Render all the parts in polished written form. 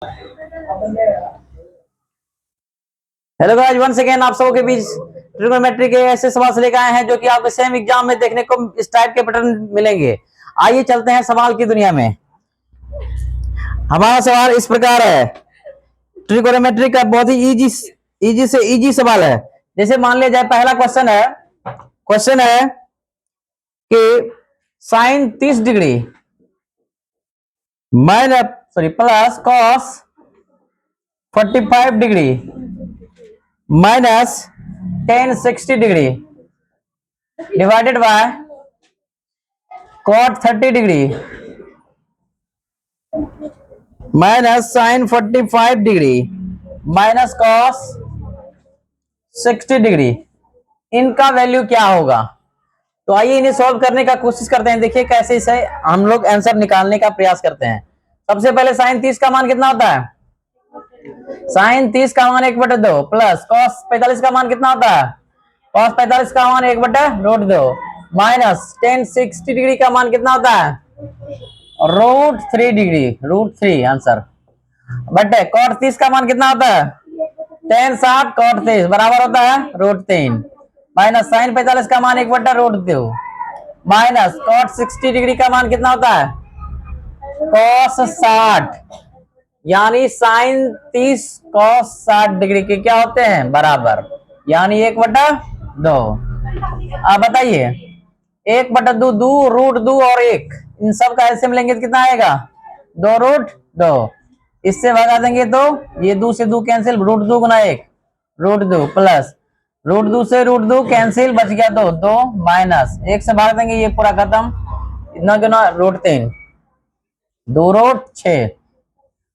Hello guys, once again आप सबों के बीच ट्रिग्नोमेट्री के ऐसे सवाल से लेकर आए हैं जो कि आपके सेम एग्जाम में देखने को इस टाइप के पैटर्न मिलेंगे। आइए चलते हैं सवाल की दुनिया में। हमारा सवाल इस प्रकार है। ट्रिग्नोमेट्री का बहुत ही इजी से इजी सवाल है। जैसे मान लिया जाए, पहला क्वेश्चन है कि sine 30 degree plus cos 45 degree minus ten 60 degree divided by cot 30 degree minus sine 45 degree minus cos 60 degree. इनका वैल्यू क्या होगा? तो आइए इन्हें सॉल्व करने का कोशिश करते हैं। देखिए कैसे इसे हम लोग आंसर निकालने का प्रयास करते हैं। सबसे पहले साइन 30 का मान कितना होता है? साइन 30 का मान 1/2 प्लस कॉस 45 का मान कितना होता है? कॉस 45 का मान 1/√2 माइनस टेन 60 डिग्री का मान कितना होता है? √3 डिग्री, √3 आंसर। बट कॉट 30 का मान कितना होता है? टेन 60 कॉट 30 बराबर होता है √3 माइनस साइन 45 का मान 1/√2 माइनस कॉट 60 डिग्री का मान कितना होता है? कॉस 60, यानी साइन 30 कॉस 60 डिग्री के क्या होते हैं? बराबर, यानी 1/2। अब बताइए 1/2 2√2 और 1, इन सब का एलसीएम लेंगे तो कितना आएगा? 2√2। इससे भगा देंगे तो ये 2 से 2 कैंसिल, √2 गुना 1 √2 प्लस √2 से √2 कैंसिल, बच गया 2 माइनस 1 से भाग देंगे, ये पूरा खत्म। इतना गुना √3 2√6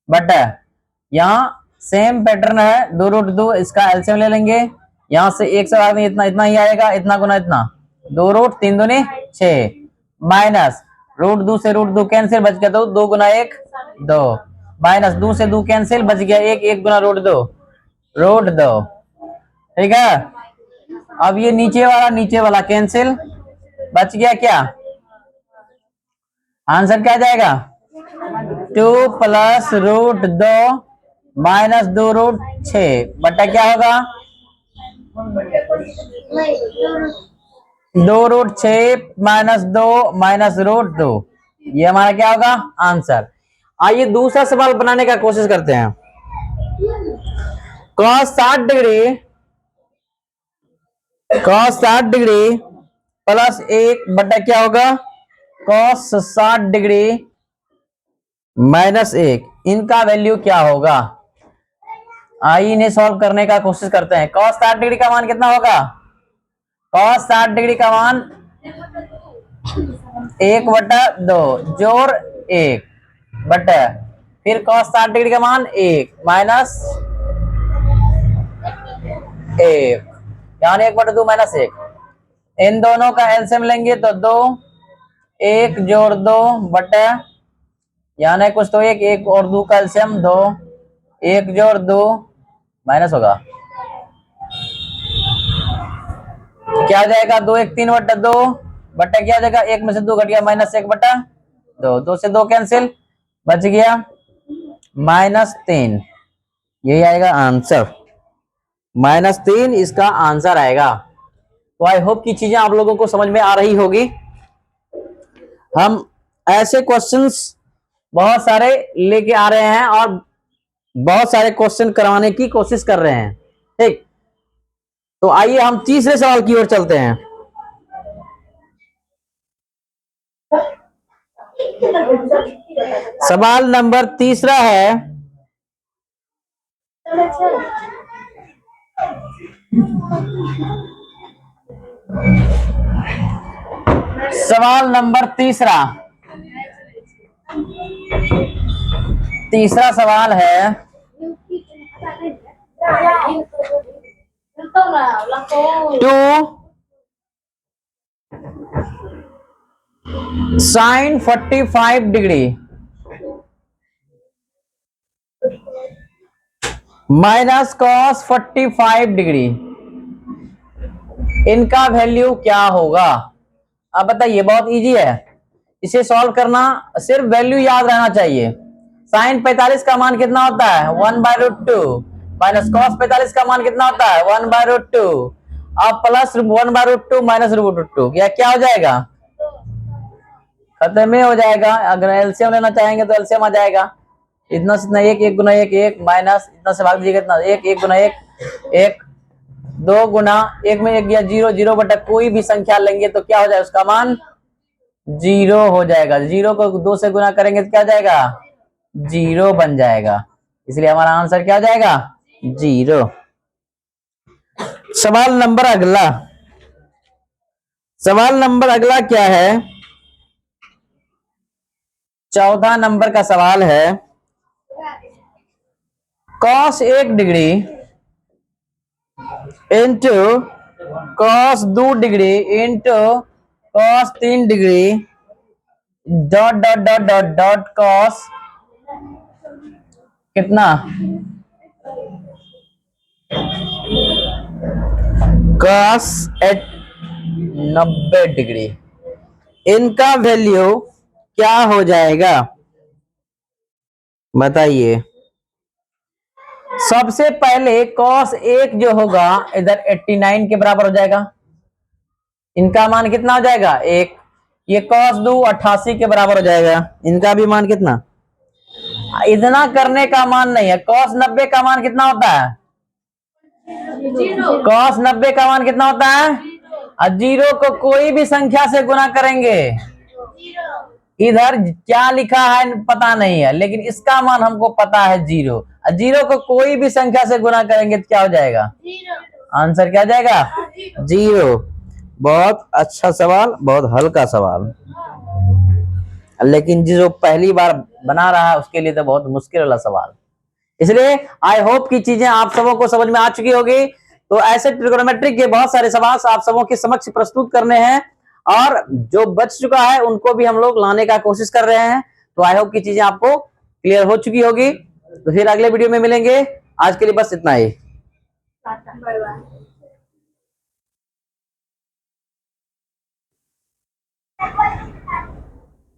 बटा, यहाँ सेम पैटर्न है 2√2, इसका एलसीएम ले लेंगे। यहाँ से 1 से भाग देंगे, इतना इतना ही आएगा, इतना गुना इतना 2√3 दूनी 6 माइनस √2 से √2 कैंसिल, बच गया 2 गुना 1 2 माइनस 2 से 2 कैंसिल, बच गया 1 गुना √2 ठीक है। अब ये नीचे वाला कैंसिल, बच गया क्या? आंसर क्या जाएगा? 2 प्लस √2 माइनस 2√6 बटा क्या होगा? 2√6 माइनस 2 माइनस √2, ये हमारा क्या होगा? आंसर। आइए दूसरा सवाल बनाने का कोशिश करते हैं। cos 60 डिग्री प्लस 1 बटा क्या होगा? cos 60 डिग्री माइनस 1, इनका वैल्यू क्या होगा? आइए इन्हें सॉल्व करने का कोशिश करते हैं। cos 60 डिग्री का मान कितना होगा? cos 60 डिग्री का मान 1/2 जोड़ 1 बटा, फिर cos 60 डिग्री का मान 1 माइनस 1, यानी 1/2 माइनस 1। इन दोनों का एलसीएम लेंगे तो 2 1 जोड़ 2 बटा, यानी कुछ तो 1 और 2 का एलसीएम 2 1 जोड़ 2 माइनस होगा, क्या हो जाएगा? 2 1 3/2 बटा क्या हो जाएगा? 1 में से 2 घट गया माइनस 1/2, 2 से 2 कैंसिल, बच गया -3। यही आएगा आंसर, -3 इसका आंसर आएगा। तो आई होप की चीजें आप लोगों को समझ में आ रही होगी। हम ऐसे क्वेश्चंस बहुत सारे लेके आ रहे हैं और बहुत सारे क्वेश्चन करवाने की कोशिश कर रहे हैं, ठीक। तो आइए हम तीसरे सवाल की ओर चलते हैं। सवाल नंबर तीसरा है। सवाल नंबर तीसरा सवाल है, two sine 45 degree minus cos 45 degree, इनका वैल्यू क्या होगा? अब बताइए, बहुत इजी है, इसे सॉल्व करना सिर्फ वैल्यू याद रहना चाहिए। साइन 45 का मान कितना होता है 1/√2 माइनस कॉस 45 का मान कितना होता है 1/√2 अब प्लस 1/√2 माइनस √2 या क्या हो जाएगा खत्म ही हो जाएगा। अगर एलसीएम लेना चाहेंगे तो एलसीएम आ जाएगा इतना से इतना एक एक गुना एक एक माइनस इतना से भाग दीजिएगा इतना एक एक गुना एक एक 2 गुना एक में एक गया 0 0 बटा कोई भी संख्या लेंगे तो क्या हो जाएगा उसका मान 0 हो जाएगा। 0 को 2 से गुना करेंगे तो क्या हो जाएगा 0 बन जाएगा इसलिए हमारा आंसर क्या हो जाएगा 0। सवाल नंबर अगला क्या है 14 नंबर का सवाल है cos 1 degree into cos 2 degree into cos 3 degree dot dot dot dot dot cos कितना cos 90 डिग्री इनका वैल्यू क्या हो जाएगा बताइए। सबसे पहले cos 1 जो होगा इधर 89 के बराबर हो जाएगा इनका मान कितना हो जाएगा 1 ये cos 2 88 के बराबर हो जाएगा इनका भी मान कितना इतना करने का मान नहीं है cos 90 का मान कितना होता है cos 90 का मान कितना होता है और 0 को कोई भी संख्या से गुना करेंगे इधर क्या लिखा है पता नहीं है लेकिन इसका मान हमको पता है 0 और 0 को कोई भी संख्या से गुना करेंगे तो क्या हो जाएगा आंसर क्या जाएगा 0। बहुत अच्छा सवाल बहुत हल्का सवाल लेकिन जो पहली बार बना रहा है उसके लिए तो बहुत मुश्किल वाला सवाल इसलिए आई होप की चीजें आप सबों को समझ में आ चुकी होगी। तो ऐसे ट्रिगोनोमेट्री के बहुत सारे सवाल आप सबों के समक्ष प्रस्तुत करने हैं और जो बच चुका है उनको भी हम लोग लाने का कोशिश कर रहे हैं। तो आई होप की चीजें आपको क्लियर हो चुकी होगी। तो फिर अगले वीडियो में मिलेंगे आज के लिए बस इतना ही।